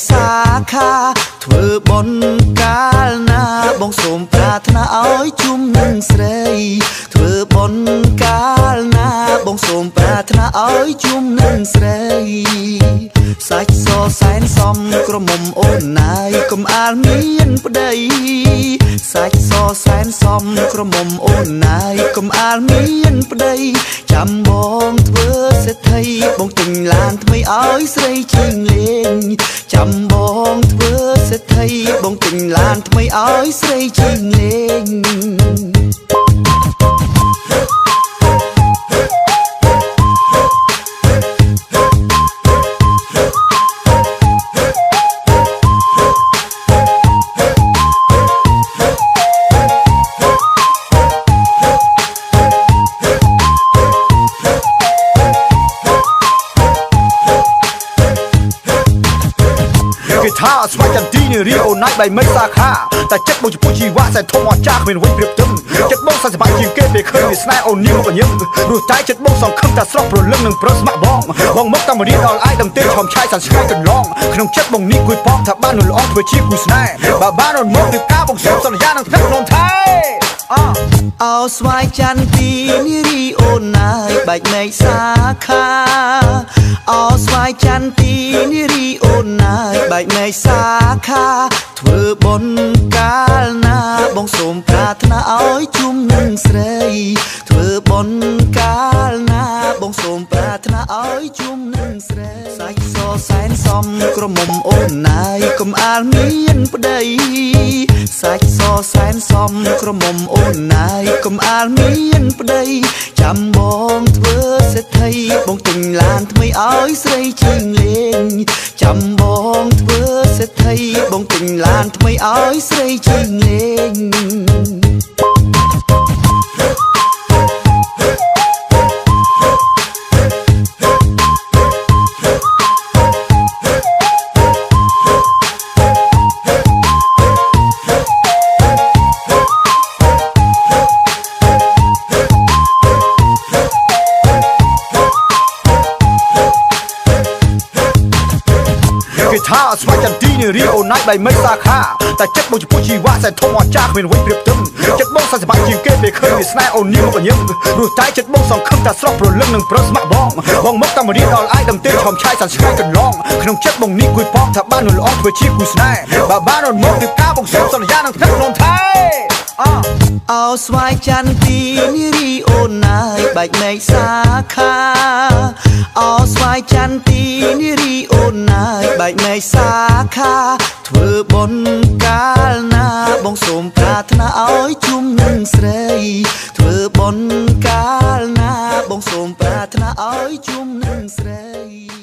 សាខាធ្វើបុណ្យកាលណាបងសូមប្រាថ្នាឲ្យជុំនឹងស្រីធ្វើបុណ្យកាលណាបងសូមប្រាថ្នាឲ្យជុំនឹងស្រីសាច់សសែនសំក្រមុំអូនណាយកុំអាលមានប្តីសាច់សសែនសំក្រមុំអូនណាយកុំអាលមានប្តីចាំបងធ្វើសេដ្ឋីបងទិញឡានថ្មីឲ្យស្រីជិះលេងចាំបងធ្វើសេដ្ឋីបងទិញឡានថ្មីឲ្យស្រីជិះលេងថាស្វ័យចន្ទីនារីអូនណាច់បៃមិញសាខាតែចិត្តបងចំពោះជីវៈសែនធំអស្ចារ្យគ្មានវិញប្រៀបផ្ទឹមចិត្តបងសន្តិភាពជាងគេពេលឃើញវាស្នេហ៍អូននាងមកញឹមព្រោះតែចិត្តបងសង្ឃឹមតែស្រស់ព្រលឹងនឹងប្រស្មាក់បងមកតាមរៀនដល់អាយដឹងទេឈំឆាយសាន់ឆ្ងាយកន្លងក្នុងចិត្តបងនេះគួយប៉ងថាបាននោះល្អធ្វើជាគូស្នេហ៍បើបានអូនមករៀបការបងសូមសន្យានឹងថ្នាក់ក្នុងថៃអោស្វាយចន្ទីនារីអូនណាយបែកមេឃសាខាអោស្វាយចន្ទីនារីអូនណាយបែកមេឃសាខាធ្វើបុណ្យកាលណាបងសូមប្រាថ្នាឲ្យជុំនឹងស្រីធ្វើបុណ្យកាលណាបងសូមប្រាថ្នាឲ្យជុំនឹងស្រីសាច់សសែនសំក្រមុំអូនណាយកុំអាលមានប្តីសាច់សសែនសំក្រមុំអូនណាយកុំអាលមានប្តីចាំបងធ្វើសេដ្ឋីបងទិញឡានថ្មីឲ្យស្រីជិះលេងចាំបងធ្វើសេដ្ឋីបងទិញឡានថ្មីឲ្យស្រីជិះលេងថាស្វ័យចន្ទីនារីអូនណាច់បៃមិញសាខាតែចិត្តបងចំពោះជីវៈសែនធំអស្ចារ្យគ្មានវិញប្រៀបផ្ទឹមចិត្តបងសន្តិភាពជាងគេពេលឃើញវាស្នេហ៍អូននាងមកញឹមព្រោះតែចិត្តបងសង្ឃឹមតែស្រស់ព្រលឹងនឹងប្រស្មាក់បងមកតាមរៀនដល់អាយដឹងទេឈំឆាយសាន់ឆ្ងាយកន្លងក្នុងចិត្តបងនេះគួយប៉ងថាបាននោះល្អធ្វើជាគូស្នេហ៍បើបានអូនមករៀបការបងសូមសន្យានឹងថ្នាក់ក្នុងថៃអោស្វាយចន្ទីនារីអូនណាយបែកមេឃសាខាអោស្វាយចន្ទីនារីអូនណាយបែកមេឃសាខាធ្វើបុណ្យកាលណាបងសូមប្រាថ្នាឲ្យជុំនឹងស្រីធ្វើបុណ្យកាលណាបងសូមប្រាថ្នាឲ្យជុំនឹងស្រី